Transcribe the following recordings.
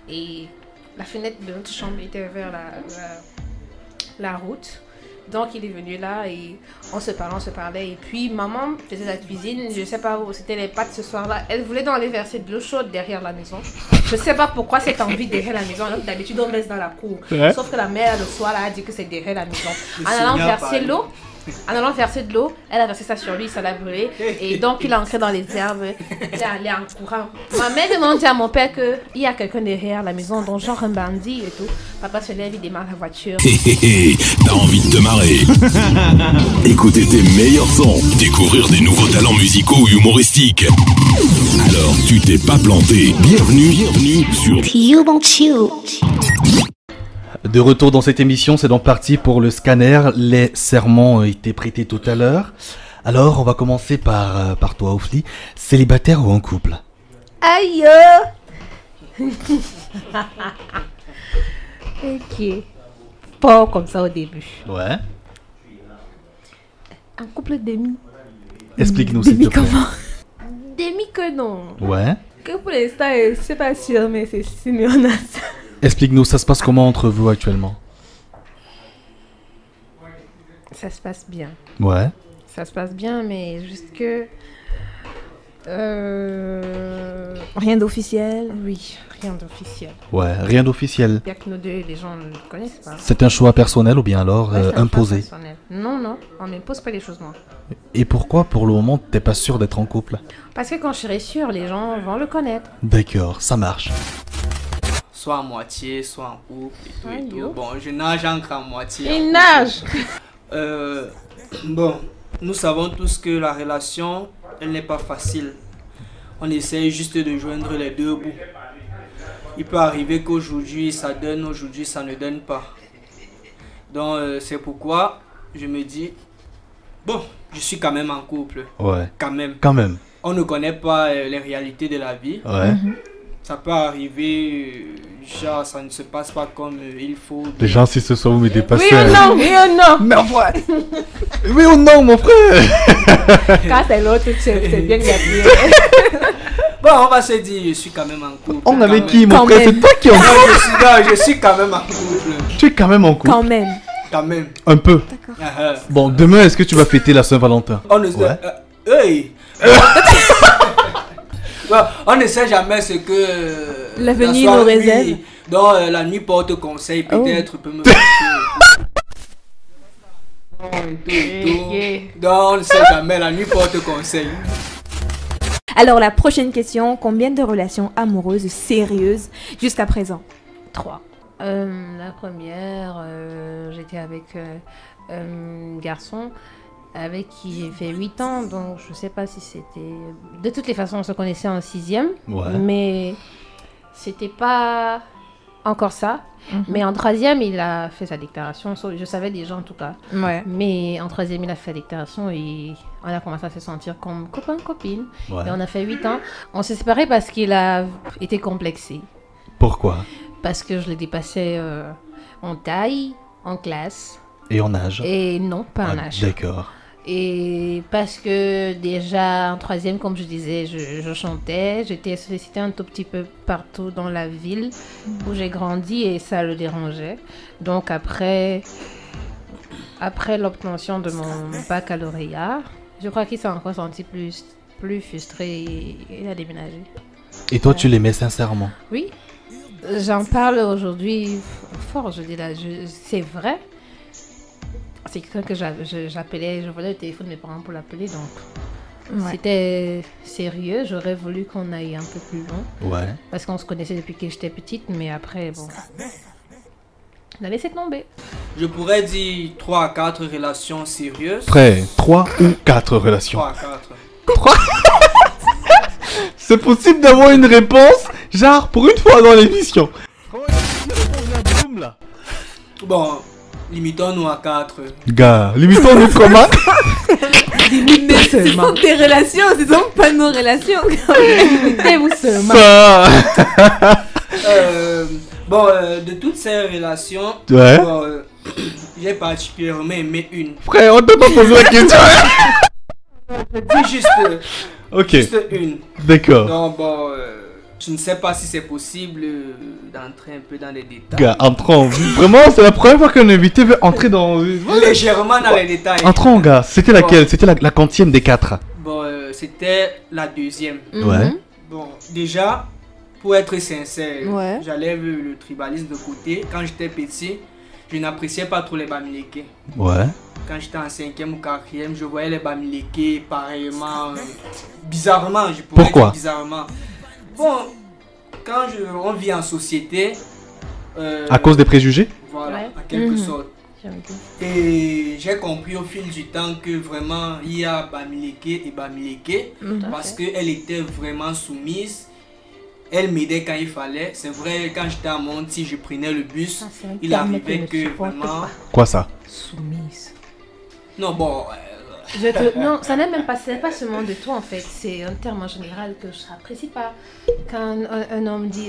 Et la fenêtre de notre chambre était vers la route. Donc il est venu là et on se parlait. Et puis maman faisait la cuisine, je sais pas où c'était les pâtes ce soir-là. Elle voulait donc aller verser de l'eau chaude derrière la maison. Je sais pas pourquoi cette envie derrière la maison. Alors d'habitude on laisse dans la cour. Ouais. Sauf que la mère le soir là a dit que c'est derrière la maison. En allant verser de l'eau, elle a versé ça sur lui, ça l'a brûlé. Et donc il est entré dans les herbes, il est allé en courant. Ma mère demandait à mon père qu'il y a quelqu'un derrière la maison, donc genre un bandit et tout. Papa se lève, il démarre la voiture. T'as envie de te marrer. Écouter tes meilleurs sons, découvrir des nouveaux talents musicaux et humoristiques. Alors tu t'es pas planté. Bienvenue sur De retour dans cette émission, c'est donc parti pour le scanner. Les serments ont été prêtés tout à l'heure. Alors, on va commencer par toi, Oufli. Célibataire ou en couple? Aïe. Ok. Pas comme ça au début. Ouais. Un couple demi. Explique-nous s'il te plaît. Comment? Demi que non. Ouais. Que pour l'instant, c'est pas sûr, mais c'est si mais on a ça. Explique-nous, ça se passe comment entre vous actuellement? Ça se passe bien. Ouais. Ça se passe bien, mais juste que... Rien d'officiel? Oui, rien d'officiel. Ouais, rien d'officiel. Il n'y a que nous deux, les gens ne le connaissent pas. C'est un choix personnel ou bien alors imposé? Non, on n'impose pas les choses, moi. Et pourquoi pour le moment t'es pas sûr d'être en couple? Parce que quand je serai sûre, les gens vont le connaître. D'accord, ça marche. Soit à moitié, soit en couple et tout. Bon, je nage encore à moitié. Il nage. Bon, nous savons tous que la relation, elle n'est pas facile. On essaye juste de joindre les deux bouts. Il peut arriver qu'aujourd'hui ça donne, aujourd'hui ça ne donne pas. Donc c'est pourquoi je me dis, bon, je suis quand même en couple. Ouais. Quand même. On ne connaît pas les réalités de la vie. Ouais. Ça peut arriver, genre ça ne se passe pas comme il faut. Les gens, si ce soir vous me dépassez. Oui ou non, oui ou non. Mais enfin, oui ou non, mon frère. Quand c'est l'autre, c'est bien gâté. Bon, on va se dire, je suis quand même en couple. On avait qui, mon frère? C'est toi qui en couple. Je suis quand même en couple. Tu es quand même en couple? Quand même. Un peu. D'accord. Bon, demain, est-ce que tu vas fêter la Saint-Valentin? On ne sait... Hey. On ne sait jamais ce que l'avenir nous réserve. Donc la nuit porte conseil, peut-être peut me Donc on ne sait jamais, la nuit porte conseil. Alors la prochaine question, combien de relations amoureuses sérieuses jusqu'à présent? 3. La première, j'étais avec un garçon avec qui j'ai fait 8 ans, donc je sais pas si c'était... De toutes les façons, on se connaissait en 6e, mais c'était pas encore ça. Mais en 3e, il a fait sa déclaration, je savais déjà en tout cas. Ouais. Mais en 3e, il a fait la déclaration et on a commencé à se sentir comme copain-copine. Et on a fait 8 ans. On s'est séparés parce qu'il a été complexé. Pourquoi? Parce que je le dépassais en taille, en classe. Et en âge? Et non, pas en âge. D'accord. Et parce que déjà en 3e, comme je disais, je chantais, j'étais sollicitée un tout petit peu partout dans la ville où j'ai grandi et ça le dérangeait. Donc après l'obtention de mon baccalauréat, je crois qu'il s'est encore senti plus frustré et il a déménagé. Et toi, tu l'aimais sincèrement? Oui, j'en parle aujourd'hui fort, je dis là, c'est vrai. C'est quelqu'un que j'appelais, je volais le téléphone de mes parents pour l'appeler, donc c'était sérieux. J'aurais voulu qu'on aille un peu plus loin. Ouais. Parce qu'on se connaissait depuis que j'étais petite, mais après, bon, on a laissé tomber. Je pourrais dire 3 à 4 relations sérieuses. Frère, 3 ou 4 relations? 3 à 4. 3. C'est possible d'avoir une réponse, genre, pour une fois dans l'émission. Bon, limitons-nous à 4. Gars, limitons-nous comment? Ce sont tes relations, ce sont pas nos relations. Limitez-vous seulement. Bon, de toutes ces relations, ouais. Bon, j'ai particulièrement aimé une. Frère, on t'a pas posé la question. Je dis juste, ok. Juste une. D'accord. Donc bon, Je ne sais pas si c'est possible d'entrer un peu dans les détails. Gars, entrons. Vraiment, c'est la première fois qu'un invité veut entrer dans... Légèrement dans les détails. Entrons, gars. C'était laquelle? C'était la quantième des 4? Bon, c'était la deuxième. Ouais. Bon, déjà, pour être sincère, Ouais. j'allais le tribalisme de côté. Quand j'étais petit, je n'appréciais pas trop les Bamileke. Ouais. Quand j'étais en 5e ou 4e, je voyais les Bamileke pareillement, bizarrement, je pourrais Pourquoi? dire bizarrement. Bon, quand on vit en société... À cause des préjugés? Voilà, Ouais. en quelque sorte. J'aime bien. Et j'ai compris au fil du temps que vraiment il y a Bamileke et Bamileke parce qu'elle était vraiment soumise. Elle m'aidait quand il fallait. C'est vrai, quand j'étais à Monti, je prenais le bus. Ah, c'est un Il terme arrivait que je ne que supporte vraiment. pas. Quoi ça? Soumise. Non, bon. Non, ça n'est même pas, c'est pas seulement de toi en fait, c'est un terme en général que je n'apprécie pas. Quand un homme dit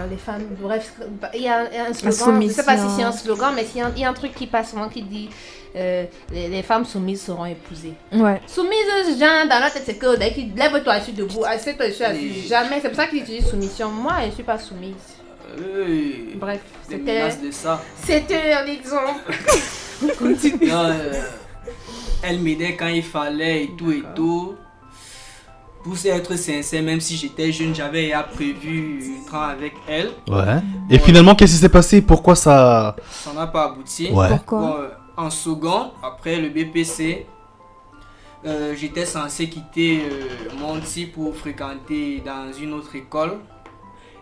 les femmes, bref, il y a un slogan, je ne sais pas si c'est un slogan, mais il y a un truc qui passe souvent qui dit les femmes soumises seront épousées. Ouais. Soumise, genre, dans la tête, c'est que dès qu'il lève-toi, je suis debout, assieds-toi, je suis assis. Oui. Jamais, c'est pour ça qu'il utilise soumission. Moi, je ne suis pas soumise. Bref, Des menaces de ça. c'était un exemple. Continue. Non, elle m'aidait quand il fallait et tout et tout. Pour être sincère, même si j'étais jeune, j'avais prévu un train avec elle. Ouais. Et finalement, qu'est-ce qui s'est passé? Pourquoi ça... Ça n'a pas abouti. Ouais. Pourquoi? Bon, en second, après le BPC, j'étais censé quitter Monti pour fréquenter dans une autre école.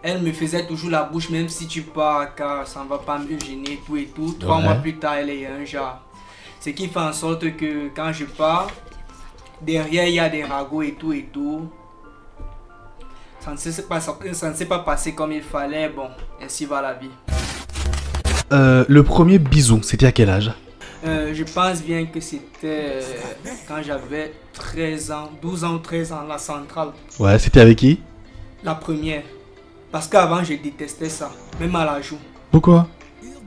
Elle me faisait toujours la bouche, même si tu pars, car ça ne va pas me gêner, tout et tout. 3 Ouais. mois plus tard, elle est un genre. Ce qui fait en sorte que quand je pars, derrière il y a des ragots et tout et tout. Ça ne s'est pas passé comme il fallait. Bon, ainsi va la vie. Le premier bisou, c'était à quel âge? Je pense bien que c'était quand j'avais 13 ans, 12 ans ou 13 ans, la centrale. Ouais, c'était avec qui? La première. Parce qu'avant, je détestais ça, même à la joue. Pourquoi?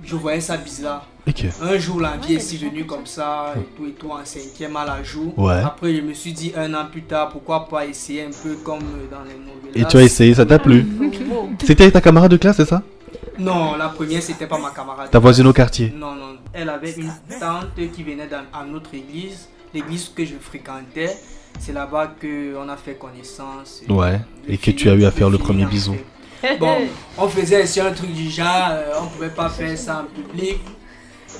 Je voyais ça bizarre. Ok. Un jour, l'envie est si venue comme ça, et tout, en 5e à la joue. Ouais. Après, je me suis dit, 1 an plus tard, pourquoi pas essayer un peu comme dans les nouvelles. Et tu as essayé, ça t'a plu? C'était ta camarade de classe, c'est ça? Non, la première, c'était pas ma camarade. Ta voisine au quartier? Non, non. Elle avait une tante qui venait à notre église, l'église que je fréquentais. C'est là-bas qu'on a fait connaissance. Ouais. Et que tu as eu à faire le premier bisou. Bon, on faisait aussi un truc du genre, on pouvait pas faire ça en public.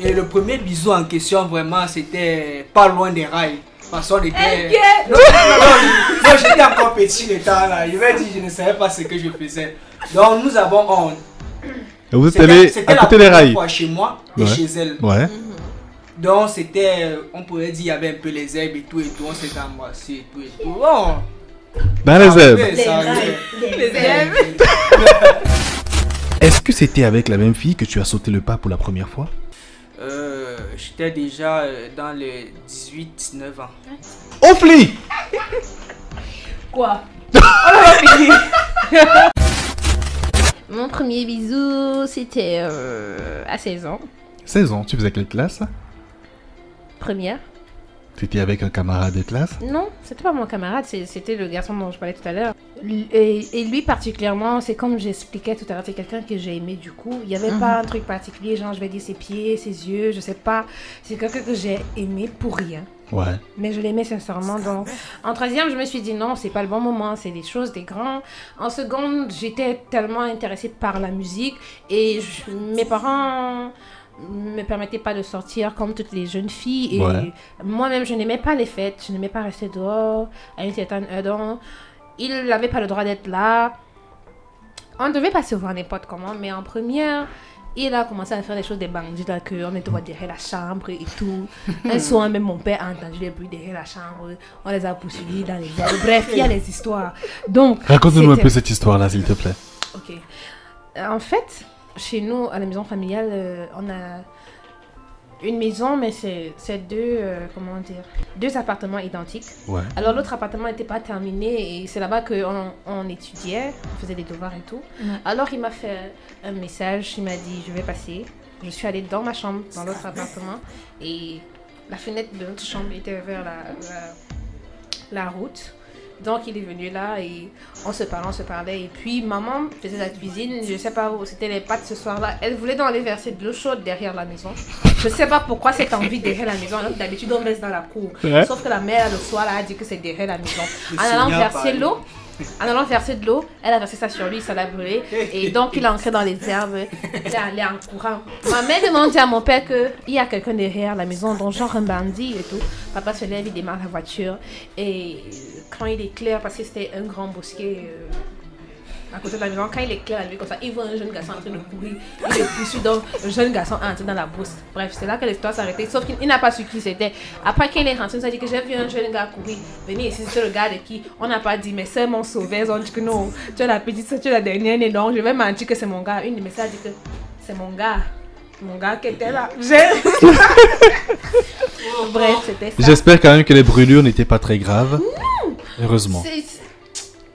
Et le premier bisou en question, vraiment, c'était pas loin des rails. Parce qu'on était... Non, j'étais encore petit le temps là. Je vais dire, je ne savais pas ce que je faisais. Donc nous avons honte. Et vous êtes allé à côté des rails? Fois chez moi et Ouais. chez elle. Ouais. Donc c'était, on pourrait dire, il y avait un peu les herbes et tout, on s'était embrassé et tout et tout. Bon, Dans les airs. ça arrivait. Est-ce que c'était avec la même fille que tu as sauté le pas pour la première fois? J'étais déjà dans les 18-19 ans. Ofli! Quoi? Mon premier bisou, c'était à 16 ans. 16 ans, tu faisais quelle classe? Première. T'étais avec un camarade de classe? Non, c'était pas mon camarade, c'était le garçon dont je parlais tout à l'heure. Et lui particulièrement, c'est comme j'expliquais tout à l'heure, c'est quelqu'un que j'ai aimé du coup. Il n'y avait pas un truc particulier, genre je vais dire ses pieds, ses yeux, je sais pas. C'est quelqu'un que j'ai aimé pour rien. Ouais. Mais je l'aimais sincèrement. Donc, en troisième, je me suis dit non, c'est pas le bon moment, c'est des choses, des grands. En seconde, j'étais tellement intéressée par la musique et mes parents me permettaient pas de sortir comme toutes les jeunes filles. Et Ouais. moi-même, je n'aimais pas les fêtes, je n'aimais pas rester dehors à une certaine heure. Donc, il n'avait pas le droit d'être là. On devait pas se voir n'importe comment, mais en première, il a commencé à faire des choses, des bandits là, qu'on était derrière la chambre et tout. Un soir, même mon père a entendu des bruits derrière la chambre. On les a poursuivis dans les airs. Bref, il y a les histoires. Donc, Raconte-nous un c'était- peu cette histoire-là, s'il te plaît. Ok. En fait, chez nous, à la maison familiale, on a une maison, mais c'est deux, comment dire, deux appartements identiques. Ouais. Alors l'autre appartement n'était pas terminé et c'est là-bas qu'on étudiait, on faisait des devoirs et tout. Alors il m'a fait un message, il m'a dit je vais passer. Je suis allée dans ma chambre, dans l'autre appartement et la fenêtre de notre chambre était vers la route. Donc il est venu là et on se parlait. Et puis maman faisait la cuisine, je sais pas où c'était les pâtes ce soir-là. Elle voulait aller verser de l'eau chaude derrière la maison. Je sais pas pourquoi cette envie derrière la maison. Alors d'habitude on laisse dans la cour. Ouais. Sauf que la mère le soir là a dit que c'est derrière la maison. En allant verser l'eau. En allant verser de l'eau, elle a versé ça sur lui, ça l'a brûlé. Et donc, il est entré dans les herbes. Il est allé en courant. Ma mère demandait à mon père qu'il y a quelqu'un derrière la maison, donc genre un bandit et tout. Papa se lève, il démarre la voiture. Et quand il est clair, parce que c'était un grand bosquet à côté de la maison, quand il est clair à lui comme ça, il voit un jeune garçon en train de courir. Il le poursuit, donc le jeune garçon est entré dans la brousse. Bref, c'est là que l'histoire s'est arrêtée. Sauf qu'il n'a pas su qui c'était. Après qu'il est rentré, il nous a dit que j'ai vu un jeune gars courir. Venez ici, c'est le gars de qui on n'a pas dit, mais c'est mon sauveur. Ils ont dit que non, tu es la petite, tu es la dernière, et non, je vais mentir que c'est mon gars. Une de mes soeurs a dit que c'est mon gars. Mon gars qui était là. Bref, c'était ça. J'espère quand même que les brûlures n'étaient pas très graves. Heureusement.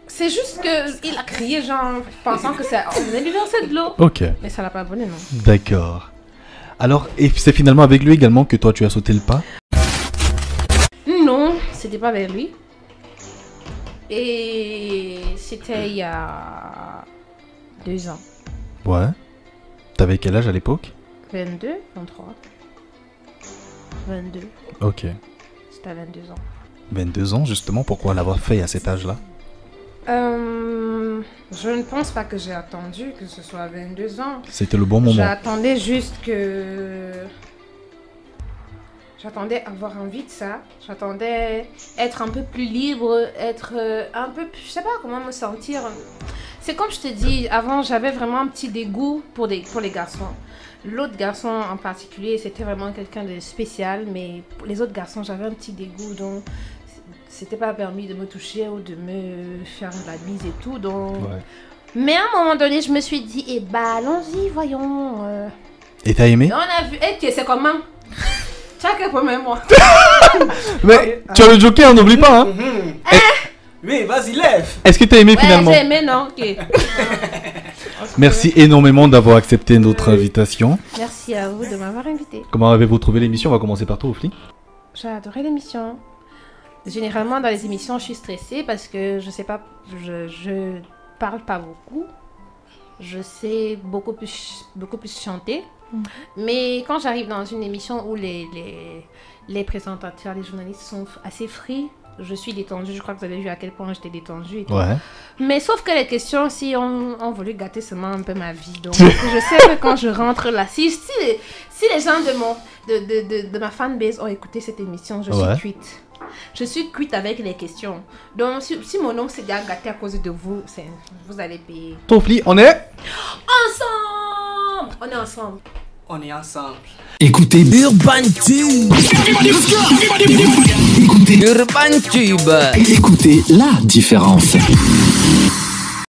C'est juste qu'il a crié, genre, pensant que c'est. On venait lui verser de l'eau. Ok. Mais ça l'a pas abonné, non. D'accord. Alors, et c'est finalement avec lui également que toi tu as sauté le pas? Non, c'était pas avec lui. Et c'était il y a 2 ans. Ouais. T'avais quel âge à l'époque? 22, 23. 22. Ok. C'était à 22 ans. 22 ans, justement, pourquoi l'avoir fait à cet âge-là? Je ne pense pas que j'ai attendu que ce soit à 22 ans. C'était le bon moment. J'attendais juste que... J'attendais avoir envie de ça. J'attendais être un peu plus libre, être un peu plus... Je sais pas comment me sentir. C'est comme je te dis, avant j'avais vraiment un petit dégoût pour les garçons. L'autre garçon en particulier, c'était vraiment quelqu'un de spécial. Mais pour les autres garçons, j'avais un petit dégoût. Donc, c'était pas permis de me toucher ou de me faire la bise et tout. Donc... Ouais. Mais à un moment donné, je me suis dit, eh bah allons-y, voyons. Et t'as aimé? On a vu, tu sais comment? Chaque premier mois. Mais tu as le joker, n'oublie pas, hein? Oui, vas-y, lève. Est-ce que t'as aimé finalement? J'ai aimé, non? Ok. Merci énormément d'avoir accepté notre invitation. Merci à vous de m'avoir invité. Comment avez-vous trouvé l'émission? On va commencer par toi, Oufli. J'ai adoré l'émission. Généralement, dans les émissions, je suis stressée parce que je sais pas, je parle pas beaucoup. Je sais beaucoup plus chanter. Mais quand j'arrive dans une émission où les présentateurs, les journalistes sont assez free, je suis détendue. Je crois que vous avez vu à quel point j'étais détendue et tout. Ouais. Mais sauf que les questions aussi ont voulu gâter seulement un peu ma vie. Donc je sais que quand je rentre là, si les gens de ma fanbase ont écouté cette émission, je suis cuite. Je suis cuite avec les questions. Donc si mon nom s'est déjà gâté à cause de vous, vous allez payer. Oufli, on est Ensemble. On est ensemble. On est ensemble. Écoutez Urban Tube. Écoutez Urban Tube. Écoutez la différence.